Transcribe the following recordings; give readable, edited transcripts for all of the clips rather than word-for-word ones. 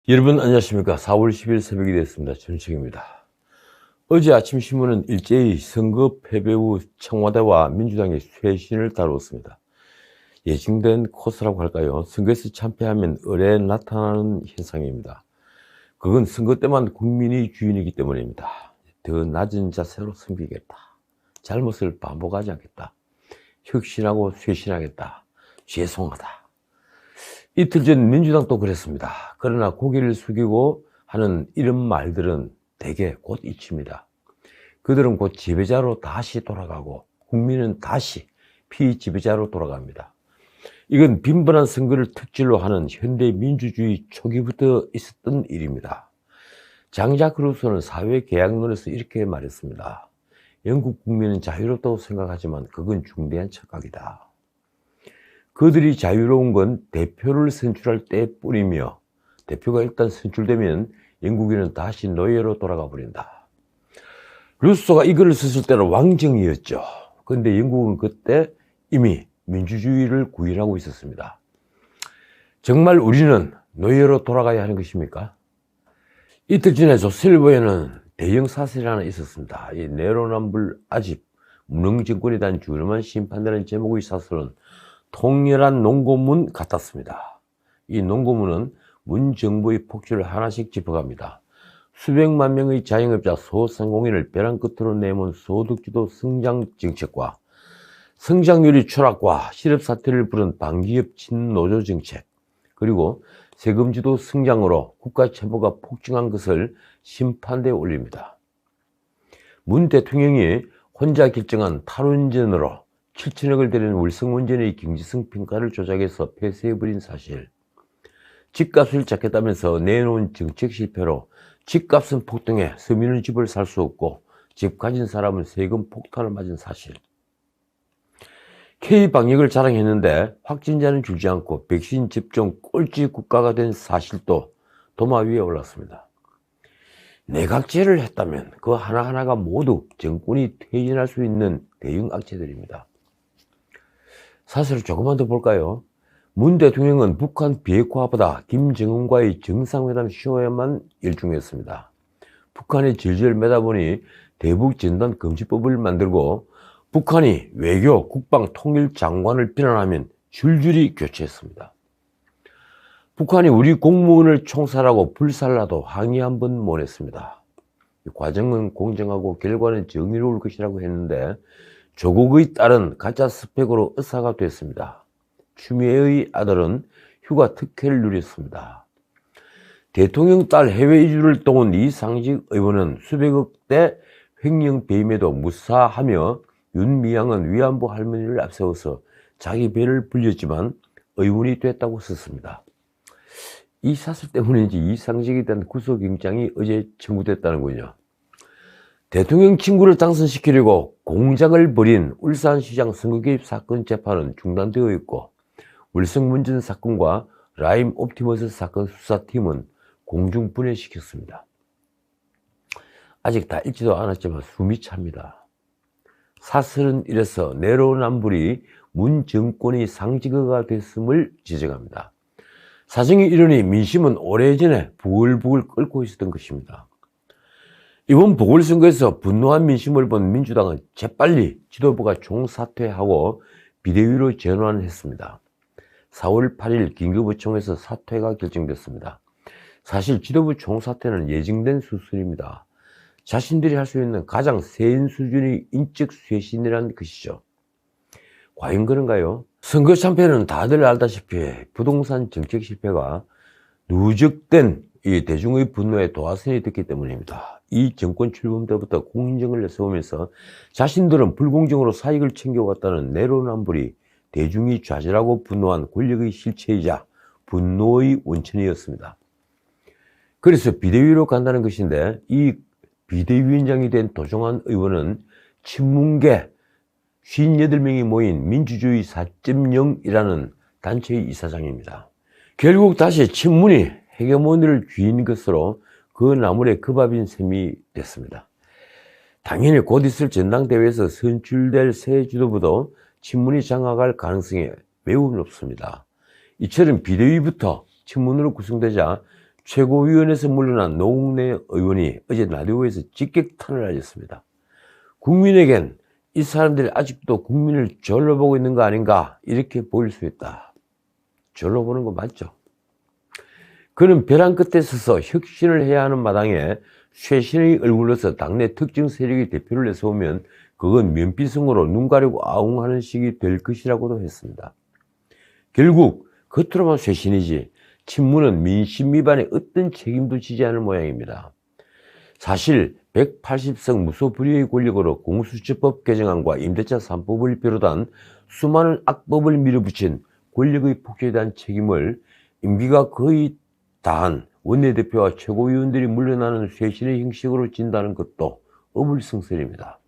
여러분 안녕하십니까. 4월 10일 새벽이 됐습니다. 전우책입니다. 어제 아침 신문은 일제히 선거 패배 후 청와대와 민주당의 쇄신을 다루었습니다. 예정된 코스라고 할까요? 선거에서 참패하면 을에 나타나는 현상입니다. 그건 선거 때만 국민이 주인이기 때문입니다. 더 낮은 자세로 섬기겠다. 잘못을 반복하지 않겠다. 혁신하고 쇄신하겠다. 죄송하다. 이틀 전 민주당도 그랬습니다. 그러나 고개를 숙이고 하는 이런 말들은 대개 곧 잊힙니다. 그들은 곧 지배자로 다시 돌아가고 국민은 다시 피지배자로 돌아갑니다. 이건 빈번한 선거를 특질로 하는 현대 민주주의 초기부터 있었던 일입니다. 장자크 루소는 사회계약론에서 이렇게 말했습니다. 영국 국민은 자유롭다고 생각하지만 그건 중대한 착각이다. 그들이 자유로운 건 대표를 선출할 때뿐이며 대표가 일단 선출되면 영국인은 다시 노예로 돌아가 버린다. 루소가 이 글을 썼을 때는 왕정이었죠. 그런데 영국은 그때 이미 민주주의를 구현하고 있었습니다. 정말 우리는 노예로 돌아가야 하는 것입니까? 이틀 전에 조선일보에는 대형 사설이 하나 있었습니다. 이 내로남불 아집 무능정권에 대한 준엄한 심판이라는 제목의 사설은 통렬한 농고문 같았습니다. 이 농고문은 문 정부의 폭주를 하나씩 짚어갑니다. 수백만 명의 자영업자 소상공인을 벼랑 끝으로 내몬 소득주도 성장 정책과 성장률이 추락과 실업사태를 부른 방기업 친노조 정책, 그리고 세금주도 성장으로 국가 채무가 폭증한 것을 심판대에 올립니다. 문 대통령이 혼자 결정한 탈원전으로 7천억을 들인 월성원전의 경제성 평가를 조작해서 폐쇄해버린 사실, 집값을 잡겠다면서 내놓은 정책 실패로 집값은 폭등해 서민은 집을 살 수 없고 집 가진 사람은 세금 폭탄을 맞은 사실, K방역을 자랑했는데 확진자는 줄지 않고 백신 접종 꼴찌 국가가 된 사실도 도마 위에 올랐습니다. 내각제를 했다면 그 하나하나가 모두 정권이 퇴진할 수 있는 대형 악재들입니다. 사실을 조금만 더 볼까요? 문 대통령은 북한 비핵화보다 김정은과의 정상회담 쇼에만 열중했습니다. 북한이 질질 매다 보니 대북전단금지법을 만들고 북한이 외교, 국방, 통일 장관을 비난하면 줄줄이 교체했습니다. 북한이 우리 공무원을 총살하고 불살라도 항의 한 번 못 했습니다. 과정은 공정하고 결과는 정의로울 것이라고 했는데 조국의 딸은 가짜 스펙으로 의사가 됐습니다. 추미애의 아들은 휴가 특혜를 누렸습니다. 대통령 딸 해외 이주를 도운 이상직 의원은 수백억대 횡령 배임에도 무사하며 윤미향은 위안부 할머니를 앞세워서 자기 배를 불렸지만 의원이 됐다고 썼습니다. 이 사실 때문인지 이상직에 대한 구속영장이 어제 청구됐다는군요. 대통령 친구를 당선시키려고 공작을 벌인 울산시장 선거 개입 사건 재판은 중단되어 있고 월성문전 사건과 라임 옵티머스 사건 수사팀은 공중 분해시켰습니다. 아직 다 읽지도 않았지만 숨이 찹니다. 사설은 이래서 내로남불이 문 정권의 상징어가 됐음을 지적합니다. 사정이 이러니 민심은 오래전에 부글부글 끓고 있었던 것입니다. 이번 보궐선거에서 분노한 민심을 본 민주당은 재빨리 지도부가 총사퇴하고 비대위로 전환했습니다. 4월 8일 긴급의총에서 사퇴가 결정됐습니다. 사실 지도부 총사퇴는 예정된 수순입니다. 자신들이 할 수 있는 가장 세인 수준의 인적 쇄신이라는 것이죠. 과연 그런가요? 선거 참패는 다들 알다시피 부동산 정책 실패가 누적된 이 대중의 분노에 도화선이 됐기 때문입니다. 이 정권 출범 때부터 공정을 내세우면서 자신들은 불공정으로 사익을 챙겨왔다는 내로남불이 대중이 좌절하고 분노한 권력의 실체이자 분노의 원천이었습니다. 그래서 비대위로 간다는 것인데 이 비대위원장이 된 도종환 의원은 친문계 58명이 모인 민주주의 4.0이라는 단체의 이사장입니다. 결국 다시 친문이 헤게모니를 쥐인 것으로 그 나물에 그 밥인 셈이 됐습니다. 당연히 곧 있을 전당대회에서 선출될 새 지도부도 친문이 장악할 가능성이 매우 높습니다. 이처럼 비대위부터 친문으로 구성되자 최고위원회에서 물러난 노웅래 의원이 어제 라디오에서 직격탄을 날렸습니다. 국민에겐 이 사람들이 아직도 국민을 절로 보고 있는 거 아닌가 이렇게 보일 수 있다. 절로 보는 거 맞죠? 그는 벼랑 끝에 서서 혁신을 해야 하는 마당에 쇄신의 얼굴로서 당내 특정 세력의 대표를 내세우면 그건 면피성으로 눈 가리고 아웅하는 식이 될 것이라고도 했습니다. 결국 겉으로만 쇄신이지 친문은 민심 위반에 어떤 책임도 지지 않을 모양입니다. 사실 180석 무소불위의 권력으로 공수처법 개정안과 임대차 3법을 비롯한 수많은 악법을 밀어붙인 권력의 폭주에 대한 책임을 임기가 거의 다한 원내대표와 최고위원들이 물러나는 쇄신의 형식으로 진다는 것도 어불성설입니다.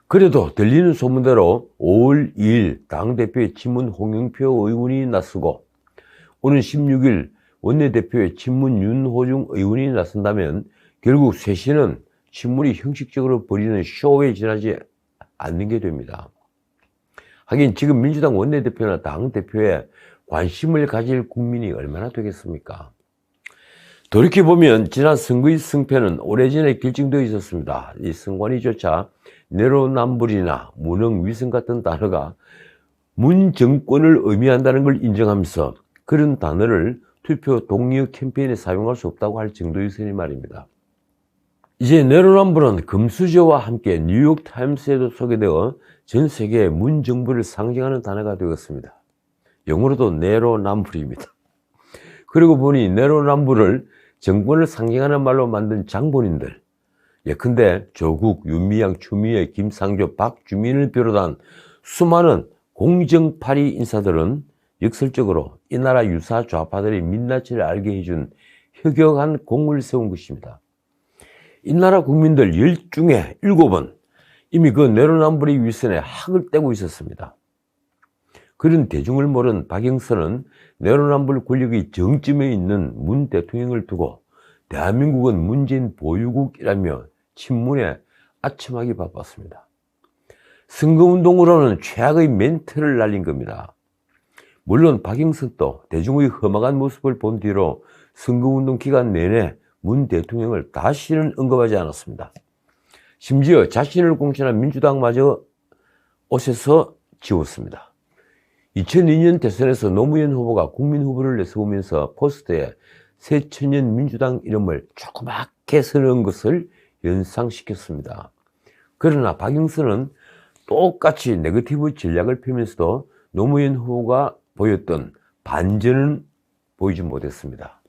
그래도 들리는 소문대로 5월 2일 당대표의 친문 홍영표 의원이 나서고 오는 16일 원내대표의 친문 윤호중 의원이 나선다면 결국 쇄신은 친문이 형식적으로 벌이는 쇼에 지나지 않는 게 됩니다. 하긴 지금 민주당 원내대표나 당대표에 관심을 가질 국민이 얼마나 되겠습니까? 돌이켜보면 지난 선거의 승패는 오래전에 결정되어 있었습니다. 이 선관위조차 내로남불이나 무능위성 같은 단어가 문 정권을 의미한다는 걸 인정하면서 그런 단어를 투표 동의어 캠페인에 사용할 수 없다고 할 정도였으니 말입니다. 이제 내로남불은 금수저와 함께 뉴욕타임스에도 소개되어 전 세계의 문정부를 상징하는 단어가 되었습니다. 영어로도 내로남불입니다. 그러고 보니 내로남불을 정권을 상징하는 말로 만든 장본인들, 예컨대 조국, 윤미향, 추미애, 김상조, 박주민을 비롯한 수많은 공정파리 인사들은 역설적으로 이 나라 유사 좌파들의 민낯을 알게 해준 혁혁한 공을 세운 것입니다. 이 나라 국민들 10 중에 7은 이미 그 내로남불의 윗선에 학을 떼고 있었습니다. 그런 대중을 모른 박영선은 내로남불 권력의 정점에 있는 문 대통령을 두고 대한민국은 문재인 보유국이라며 친문에 아첨하기 바빴습니다. 선거운동으로는 최악의 멘트를 날린 겁니다. 물론 박영선도 대중의 험악한 모습을 본 뒤로 선거운동 기간 내내 문 대통령을 다시는 언급하지 않았습니다. 심지어 자신을 공천한 민주당마저 옷에서 지웠습니다. 2002년 대선에서 노무현 후보가 국민 후보를 내세우면서 포스터에 새천년 민주당 이름을 조그맣게 써놓은 것을 연상시켰습니다. 그러나 박영선은 똑같이 네거티브 전략을 펴면서도 노무현 후보가 보였던 반전은 보이지 못했습니다.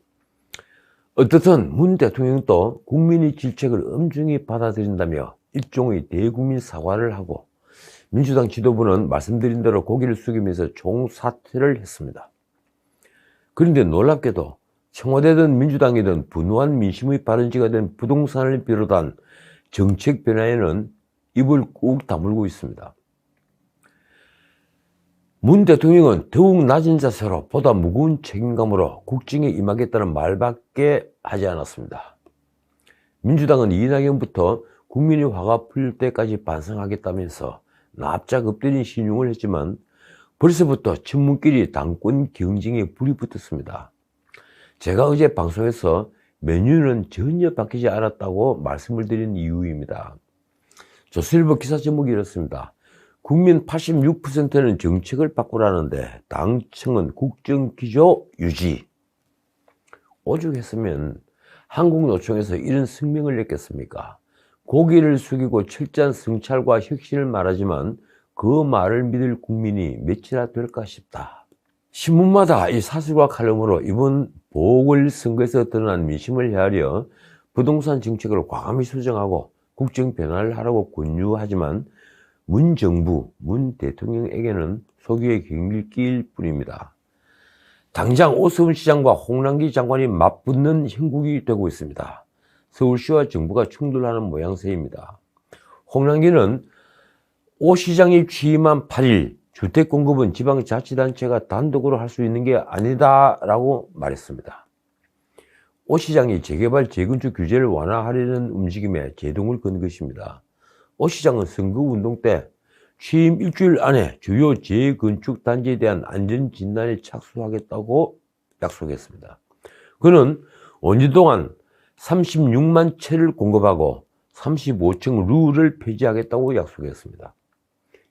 어떻든 문 대통령도 국민의 질책을 엄중히 받아들인다며 일종의 대국민 사과를 하고 민주당 지도부는 말씀드린 대로 고개를 숙이면서 총사퇴를 했습니다. 그런데 놀랍게도 청와대든 민주당이든 분노한 민심의 발원지가 된 부동산을 비롯한 정책 변화에는 입을 꾹 다물고 있습니다. 문 대통령은 더욱 낮은 자세로 보다 무거운 책임감으로 국정에 임하겠다는 말밖에 하지 않았습니다. 민주당은 이낙연부터 국민의 화가 풀릴 때까지 반성하겠다면서 납작 엎드린 신용을 했지만 벌써부터 친문끼리 당권 경쟁에 불이 붙었습니다. 제가 어제 방송에서 메뉴는 전혀 바뀌지 않았다고 말씀을 드린 이유입니다. 조선일보 기사 제목이 이렇습니다. 국민 86%는 정책을 바꾸라는데 당청은 국정기조 유지. 오죽했으면 한국노총에서 이런 성명을 냈겠습니까? 고개를 숙이고 철저한 성찰과 혁신을 말하지만 그 말을 믿을 국민이 몇이나 될까 싶다. 신문마다 이 사설과 칼럼으로 이번 보궐선거에서 드러난 민심을 헤아려 부동산 정책을 과감히 수정하고 국정 변화를 하라고 권유하지만 문 정부, 문 대통령에게는 속이의 경길기일 뿐입니다. 당장 오세훈 시장과 홍남기 장관이 맞붙는 형국이 되고 있습니다. 서울시와 정부가 충돌하는 모양새입니다. 홍남기는 오 시장이 취임한 8일 주택 공급은 지방자치단체가 단독으로 할 수 있는 게 아니다라고 말했습니다. 오 시장이 재개발, 재건축 규제를 완화하려는 움직임에 제동을 건 것입니다. 오 시장은 선거운동 때 취임 일주일 안에 주요 재건축 단지에 대한 안전진단에 착수하겠다고 약속했습니다. 그는 5년 동안 36만 채를 공급하고 35층 룰을 폐지하겠다고 약속했습니다.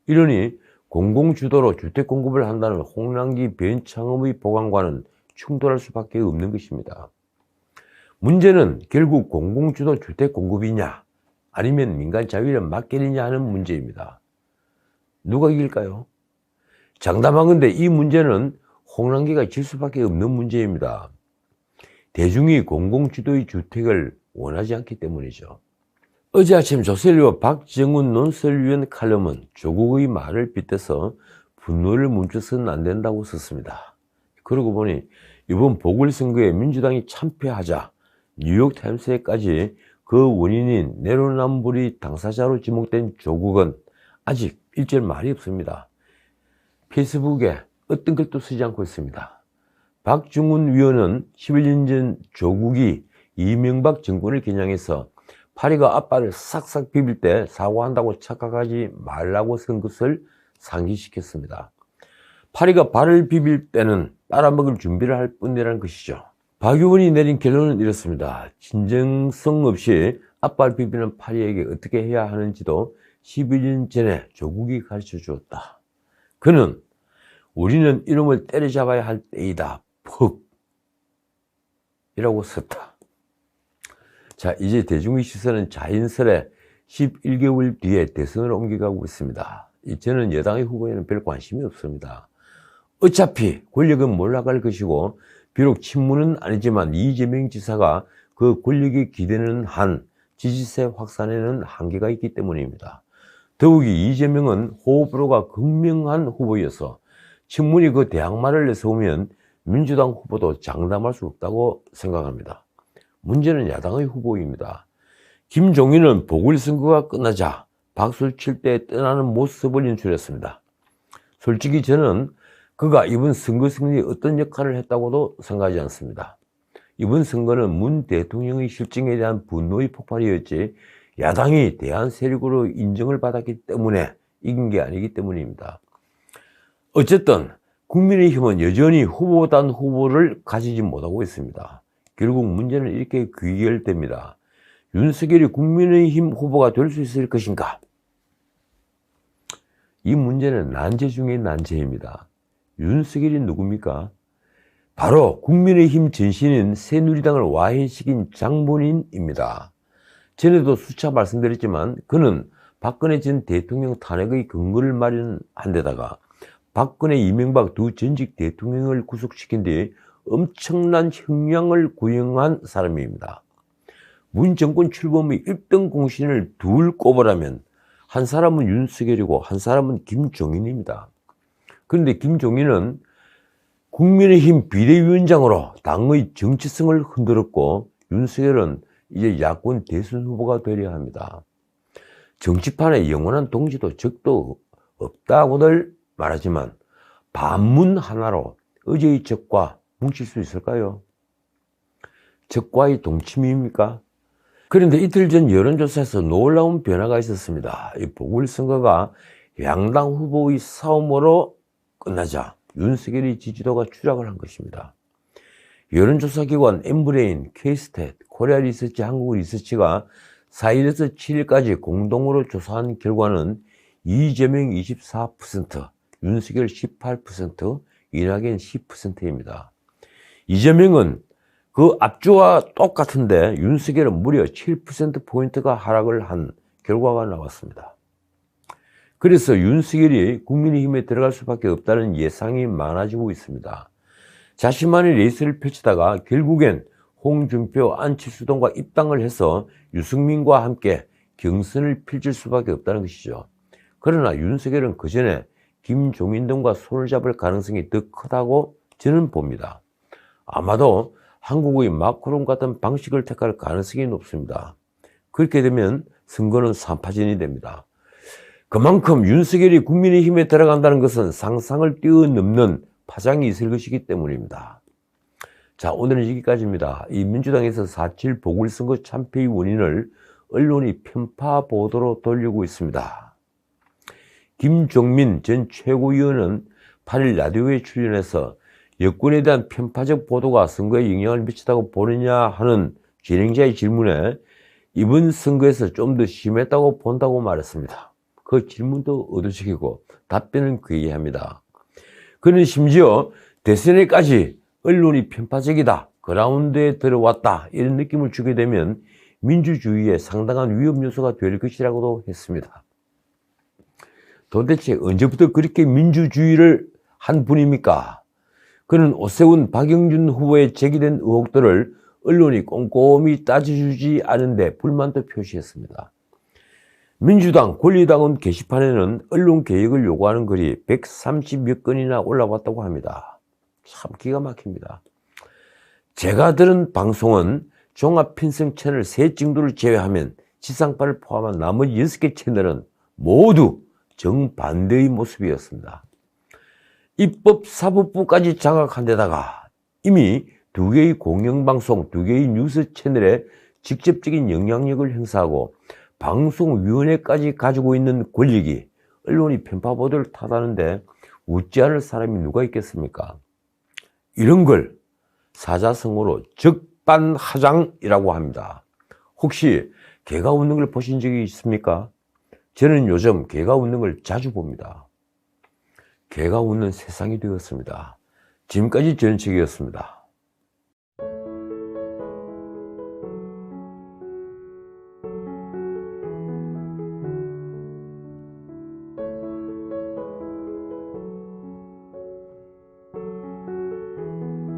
이러니 공공주도로 주택 공급을 한다는 홍남기 변창흠의 보관과는 충돌할 수밖에 없는 것입니다. 문제는 결국 공공주도 주택 공급이냐 아니면 민간 자율에 맡기느냐 하는 문제입니다. 누가 이길까요? 장담하건대 이 문제는 홍남기가 질 수밖에 없는 문제입니다. 대중이 공공주도의 주택을 원하지 않기 때문이죠. 어제 아침 조선일보 박정훈 논설위원 칼럼은 조국의 말을 빗대서 분노를 멈춰서는 안 된다고 썼습니다. 그러고 보니 이번 보궐선거에 민주당이 참패하자 뉴욕타임스에까지 그 원인인 내로남불이 당사자로 지목된 조국은 아직 일절 말이 없습니다. 페이스북에 어떤 글도 쓰지 않고 있습니다. 박정훈 위원은 11년 전 조국이 이명박 정권을 겨냥해서 파리가 앞발을 싹싹 비빌 때 사과한다고 착각하지 말라고 쓴 것을 상기시켰습니다. 파리가 발을 비빌 때는 빨아먹을 준비를 할 뿐이라는 것이죠. 박 의원이 내린 결론은 이렇습니다. 진정성 없이 앞발 비비는 파리에게 어떻게 해야 하는지도 11년 전에 조국이 가르쳐 주었다. 그는 우리는 이놈을 때려잡아야 할 때이다. 퍽 이라고 썼다. 자, 이제 대중의 시선은 자연스레 11개월 뒤에 대선을 옮겨가고 있습니다. 저는 여당의 후보에는 별 관심이 없습니다. 어차피 권력은 몰락할 것이고 비록 친문은 아니지만 이재명 지사가 그 권력에 기대는 한 지지세 확산에는 한계가 있기 때문입니다. 더욱이 이재명은 호불호가 극명한 후보여서 친문이 그 대항마를 내세우면 민주당 후보도 장담할 수 없다고 생각합니다. 문제는 야당의 후보입니다. 김종인은 보궐선거가 끝나자 박수를 칠 때 떠나는 모습을 연출했습니다. 솔직히 저는 그가 이번 선거 승리에 어떤 역할을 했다고도 생각하지 않습니다. 이번 선거는 문 대통령의 실정에 대한 분노의 폭발이었지 야당이 대한 세력으로 인정을 받았기 때문에 이긴 게 아니기 때문입니다. 어쨌든 국민의힘은 여전히 후보단 후보를 가지지 못하고 있습니다. 결국 문제는 이렇게 귀결됩니다. 윤석열이 국민의힘 후보가 될 수 있을 것인가? 이 문제는 난제 중의 난제입니다. 윤석열이 누굽니까? 바로 국민의힘 전신인 새누리당을 와해시킨 장본인입니다. 전에도 수차 말씀드렸지만 그는 박근혜 전 대통령 탄핵의 근거를 마련한 데다가 박근혜, 이명박 두 전직 대통령을 구속시킨 뒤 엄청난 형량을 구형한 사람입니다. 문 정권 출범의 1등 공신을 둘 꼽으라면 한 사람은 윤석열이고 한 사람은 김종인입니다. 그런데 김종인은 국민의힘 비대위원장으로 당의 정치성을 흔들었고 윤석열은 이제 야권 대선 후보가 되려 합니다. 정치판에 영원한 동지도 적도 없다고들 말하지만 반문 하나로 어제의 적과 뭉칠 수 있을까요? 적과의 동침입니까? 그런데 이틀 전 여론조사에서 놀라운 변화가 있었습니다. 이 보궐선거가 양당 후보의 싸움으로 끝나자 윤석열의 지지도가 추락을 한 것입니다. 여론조사기관 엠브레인, K스탯, 코리아리서치, 한국리서치가 4일에서 7일까지 공동으로 조사한 결과는 이재명 24%, 윤석열 18%, 이낙연 10%입니다. 이재명은 그 앞주와 똑같은데 윤석열은 무려 7%포인트가 하락을 한 결과가 나왔습니다. 그래서 윤석열이 국민의힘에 들어갈 수밖에 없다는 예상이 많아지고 있습니다. 자신만의 레이스를 펼치다가 결국엔 홍준표, 안철수 등과 입당을 해서 유승민과 함께 경선을 펼칠 수밖에 없다는 것이죠. 그러나 윤석열은 그 전에 김종인 등과 손을 잡을 가능성이 더 크다고 저는 봅니다. 아마도 한국의 마크롱 같은 방식을 택할 가능성이 높습니다. 그렇게 되면 선거는 3파전이 됩니다. 그만큼 윤석열이 국민의힘에 들어간다는 것은 상상을 뛰어넘는 파장이 있을 것이기 때문입니다. 자, 오늘은 여기까지입니다. 이 민주당에서 4.7 보궐선거 참패의 원인을 언론이 편파 보도로 돌리고 있습니다. 김종민 전 최고위원은 8일 라디오에 출연해서 여권에 대한 편파적 보도가 선거에 영향을 미쳤다고 보느냐 하는 진행자의 질문에 이번 선거에서 좀 더 심했다고 본다고 말했습니다. 그 질문도 의도적이고 답변은 괴이합니다. 그는 심지어 대선에까지 언론이 편파적이다, 그라운드에 들어왔다 이런 느낌을 주게 되면 민주주의에 상당한 위험 요소가 될 것이라고도 했습니다. 도대체 언제부터 그렇게 민주주의를 한 분입니까? 그는 오세훈, 박영준 후보에 제기된 의혹들을 언론이 꼼꼼히 따져주지 않은데 불만도 표시했습니다. 민주당, 권리당원 게시판에는 언론 개혁을 요구하는 글이 130여 건이나 올라왔다고 합니다. 참 기가 막힙니다. 제가 들은 방송은 종합편성 채널 3정도를 제외하면 지상파를 포함한 나머지 6개 채널은 모두 정반대의 모습이었습니다. 입법 사법부까지 장악한 데다가 이미 2개의 공영방송, 2개의 뉴스 채널에 직접적인 영향력을 행사하고 방송위원회까지 가지고 있는 권력이 언론이 편파 보도를 탓하는데 웃지 않을 사람이 누가 있겠습니까? 이런 걸 사자성어로 적반하장이라고 합니다. 혹시 개가 웃는 걸 보신 적이 있습니까? 저는 요즘 개가 웃는 걸 자주 봅니다. 개가 웃는 세상이 되었습니다. 지금까지 전인책이었습니다.